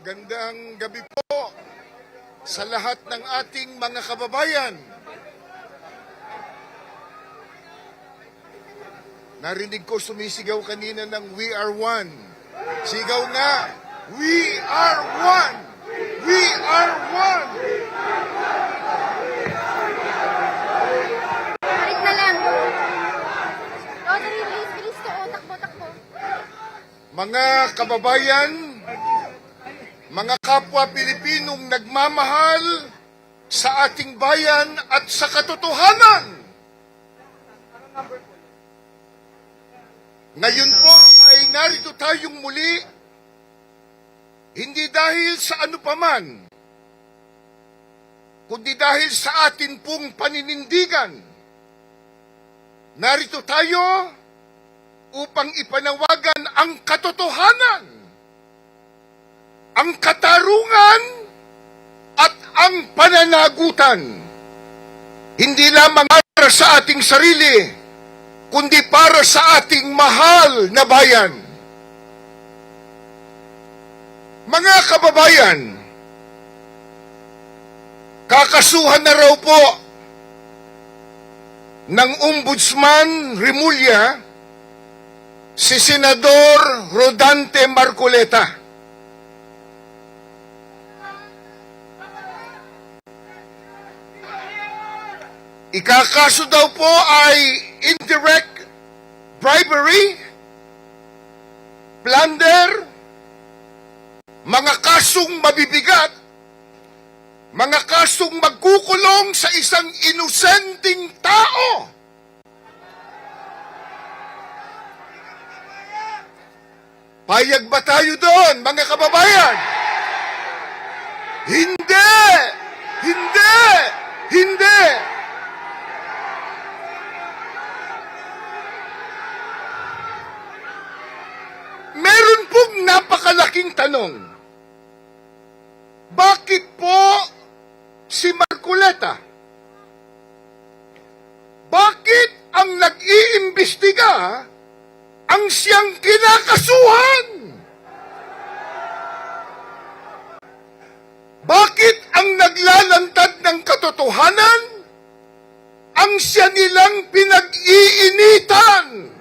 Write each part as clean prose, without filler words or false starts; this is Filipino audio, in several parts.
Magandang gabi po sa lahat ng ating mga kababayan. Narinig ko sumisigaw kanina ng We Are One. Sigaw nga, We Are One! We Are One! Balik na lang. Rosary, bilis ko. Takbo. Mga kababayan, mga kapwa Pilipinong nagmamahal sa ating bayan at sa katotohanan. Ngayon po ay narito tayong muli, hindi dahil sa ano paman, kundi dahil sa atin pong paninindigan. Narito tayo upang ipanawagan ang katotohanan, ang katarungan at ang pananagutan. Hindi lamang para sa ating sarili, kundi para sa ating mahal na bayan. Mga kababayan, kakasuhan na raw po ng Ombudsman Remulla si Senador Rodante Marcoleta. Ikakaso daw po ay indirect bribery, plunder, mga kasong mabibigat, mga kasong magkukulong sa isang inosenteng tao. Payag ba tayo doon, mga kababayan? Hindi! Hindi! Hindi! Meron pong napakalaking tanong. Bakit po si Marcoleta? Bakit ang nag-iimbestiga ang siyang kinakasuhan? Bakit ang naglalantad ng katotohanan ang siya nilang pinag-iinitan?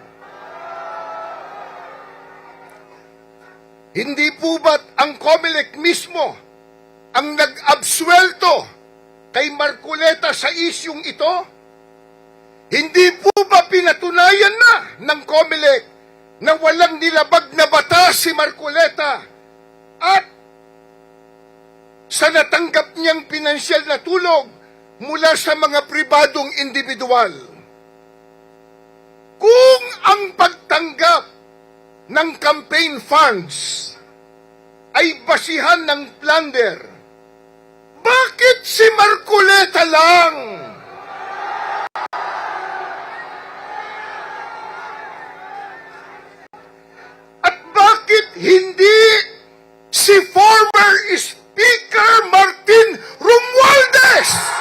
Hindi po ba't ang COMELEC mismo ang nag-absuelto kay Marcoleta sa isyung ito? Hindi po ba pinatunayan na ng COMELEC na walang nilabag na batas si Marcoleta at sa natanggap niyang pinansyal na tulong mula sa mga pribadong individual? Kung ang pagtanggap ng campaign funds ay basihan ng plunder, bakit si Marcoleta lang? At bakit hindi si former Speaker Martin Romualdez?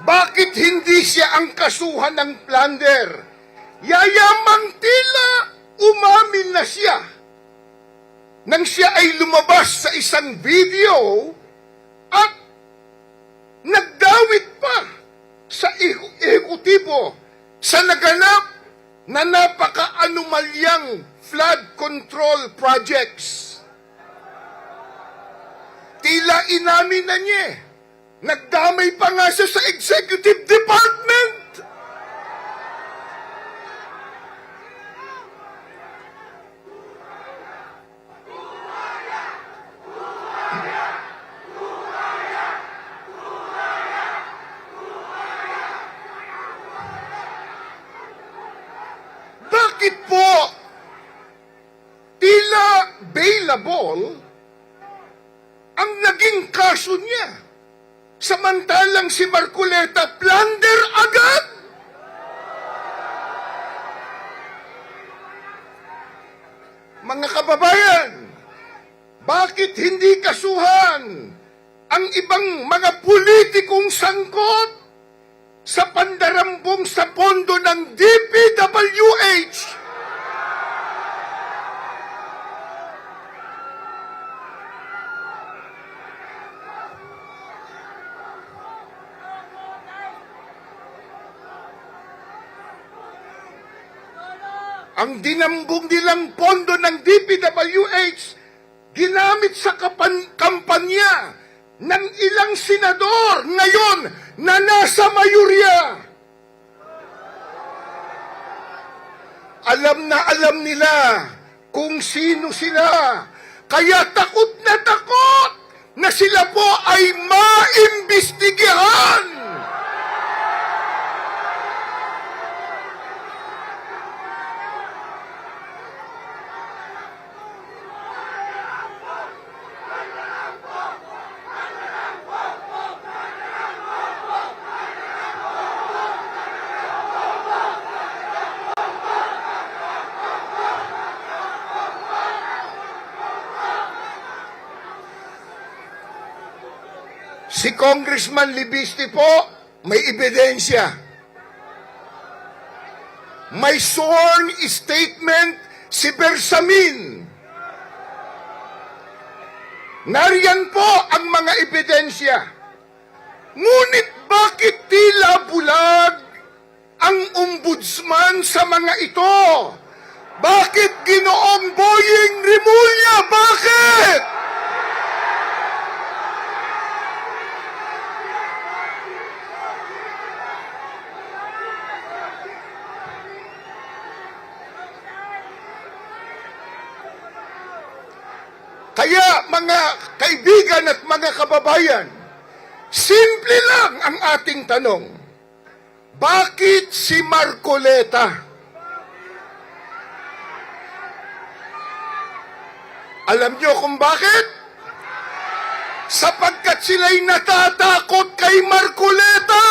Bakit hindi siya ang kasuhan ng plunder? Yayamang tila umamin na siya nang siya ay lumabas sa isang video at nagdawit pa sa ehekutibo sa naganap na napaka-anomalyang flood control projects. Tila inamin na niya. Nagdamay pa nga siya sa executive department. Bakit po tila bailable ang naging kaso niya? Samantalang si Marcoleta plunder agad. Bakit hindi kasuhan ang ibang mga politikong sangkot sa pandarambong sa pondo ng DPWH? Ang dinambong nilang pondo ng DPWH ginamit sa kampanya ng ilang senador ngayon na nasa mayurya. Alam na alam nila kung sino sila, kaya takot na sila po ay maimbestigahan. Si Congressman Libiste po, may ebidensya. May sworn statement si Bersamin. Nariyan po ang mga ebidensya. Ngunit bakit tila bulag ang ombudsman sa mga ito? Bakit Ginoong Boying Rimulya? Bakit? Kaya mga kaibigan at mga kababayan, simple lang ang ating tanong. Bakit si Marcoleta? Alam niyo kung bakit? Sapagkat sila'y natatakot kay Marcoleta!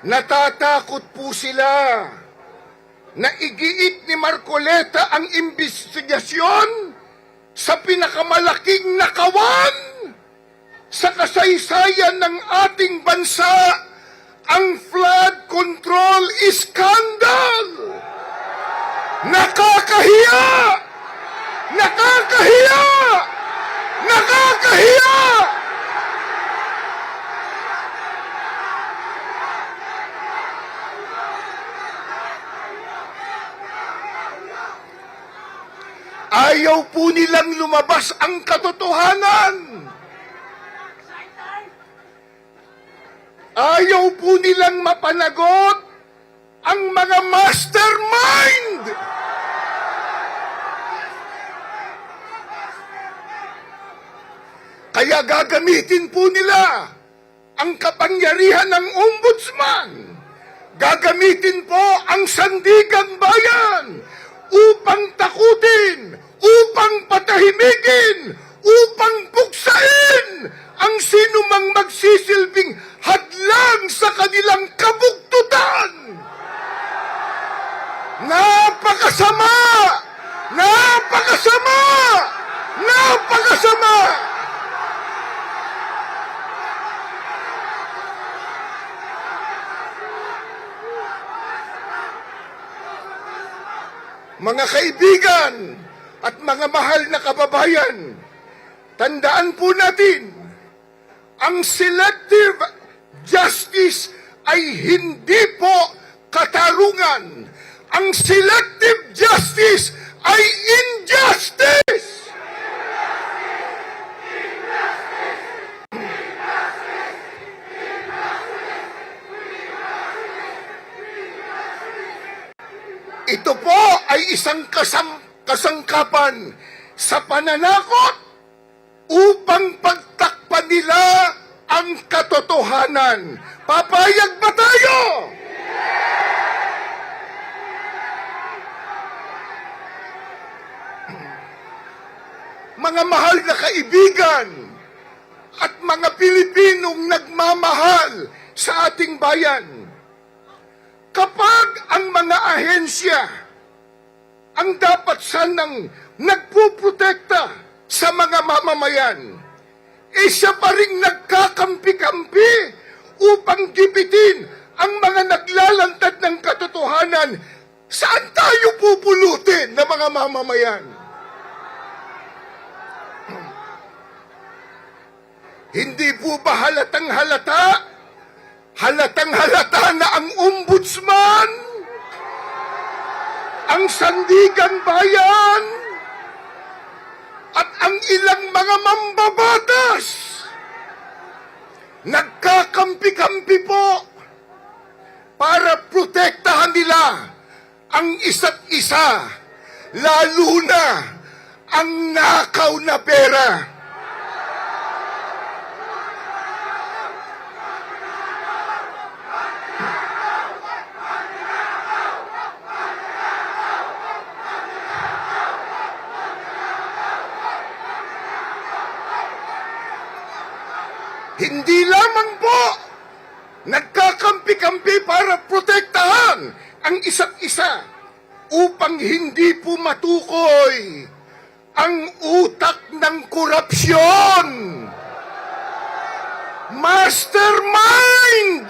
Natatakot po sila na igiit ni Marcoleta ang imbestigasyon sa pinakamalaking nakawan sa kasaysayan ng ating bansa, ang flood control scandal. Nakakahiya! Nakakahiya! Nakakahiya! Ayaw po nilang lumabas ang katotohanan. Ayaw po nilang mapanagot ang mga mastermind. Kaya gagamitin po nila ang kapangyarihan ng ombudsman. Gagamitin po ang sandigang bayan upang takutin, upang patahimikin, upang buksain ang sinumang magsisilbing hadlang sa kanilang kabugtutan. Napakasama! Napakasama! Napakasama! Mga kaibigan at mga mahal na kababayan, tandaan po natin, ang selective justice ay hindi po katarungan. Ang selective justice ay injustice! Ito po ay isang kasangkapan sa pananakot upang pagtakpan nila ang katotohanan. Papayag ba tayo? Mga mahal na kaibigan at mga Pilipinong nagmamahal sa ating bayan, kapag ang mga ahensya ang dapat sanang nagpuprotekta sa mga mamamayan, siya pa rin nagkakampi-kampi upang gibitin ang mga naglalantad ng katotohanan. Saan tayo pupulutin ng mga mamamayan? Hindi po ba halatang halata na ang ombudsman, ang sandigan bayan, at ang ilang mga mambabatas nagkakampi-kampi po para protektahan nila ang isa't isa, lalo na ang nakaw na pera. Hindi lamang po nagkakampi-kampi para protektahan ang isa't isa upang hindi po matukoy ang utak ng korupsyon. Mastermind!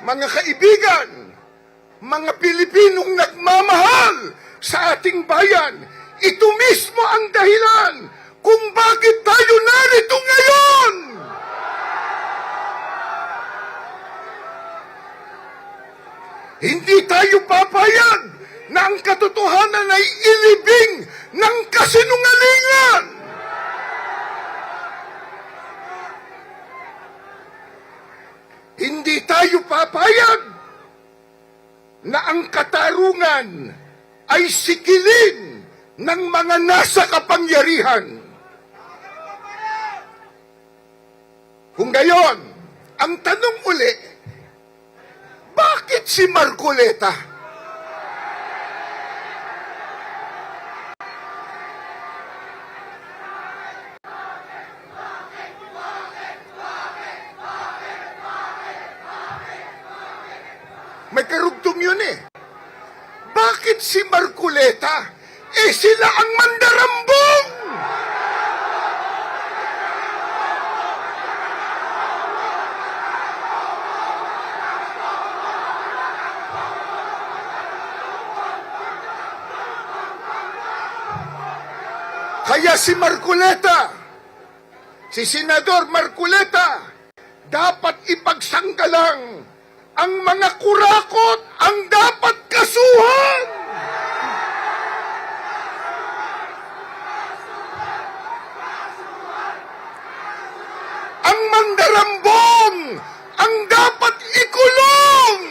Mga kaibigan, mga Pilipinong nagmamahal sa ating bayan, ito mismo ang dahilan kung bakit tayo narito ngayon. Hindi tayo papayag na ang katotohanan ay ilibing ng kasinungalingan. Hindi tayo papayag na ang katarungan ay sikilin ng mga nasa kapangyarihan. Kung gayon, ang tanong uli, bakit si Marcoleta? May karugtong yun eh. Bakit si Marcoleta? Sila ang mandarambong! Kaya si Marcoleta, si Senador Marcoleta, dapat ipagsanggalang ang mga kurakot ang dapat kasuhan! Ang mandarambong ang dapat ikulong!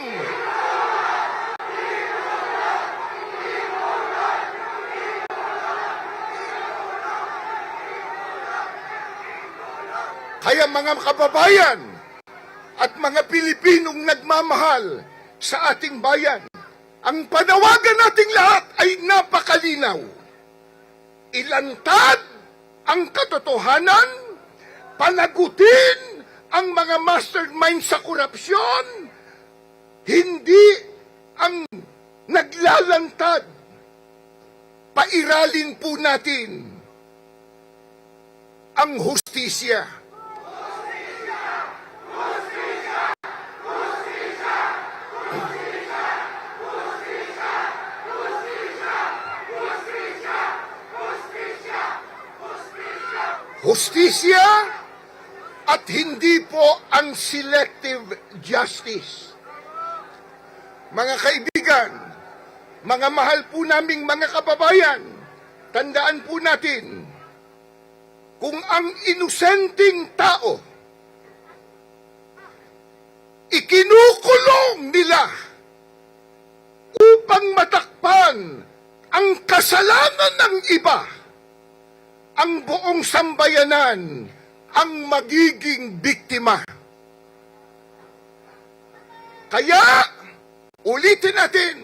Kaya mga kababayan at mga Pilipinong nagmamahal sa ating bayan, ang panawagan nating lahat ay napakalinaw. Ilantad ang katotohanan, panagutin ang mga mastermind sa korupsyon, hindi ang naglalantad. Pairalin po natin ang hustisya. Hustisya at hindi po ang selective justice. Mga kaibigan, mga mahal po naming mga kababayan, tandaan po natin, kung ang inosenteng tao ikinukulong nila upang matakpan ang kasalanan ng iba, ang buong sambayanan ang magiging biktima. Kaya, ulitin natin,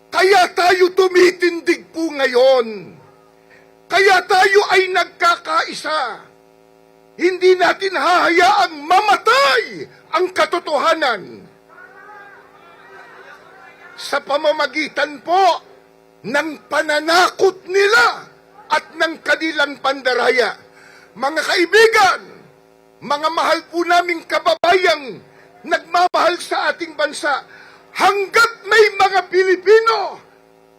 kaya tayo tumitindig po ngayon. Kaya tayo ay nagkakaisa. Hindi natin hahayaang mamatay ang katotohanan. Sa pamamagitan po ng pananakot nila at ng kanilang pandaraya. Mga kaibigan, mga mahal po naming kababayang nagmamahal sa ating bansa, hanggat may mga Pilipino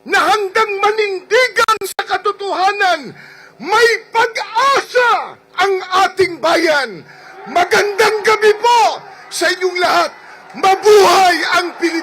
na handang manindigan sa katotohanan, may pag-asa ang ating bayan. Magandang gabi po sa inyong lahat. Mabuhay ang Pilipinas!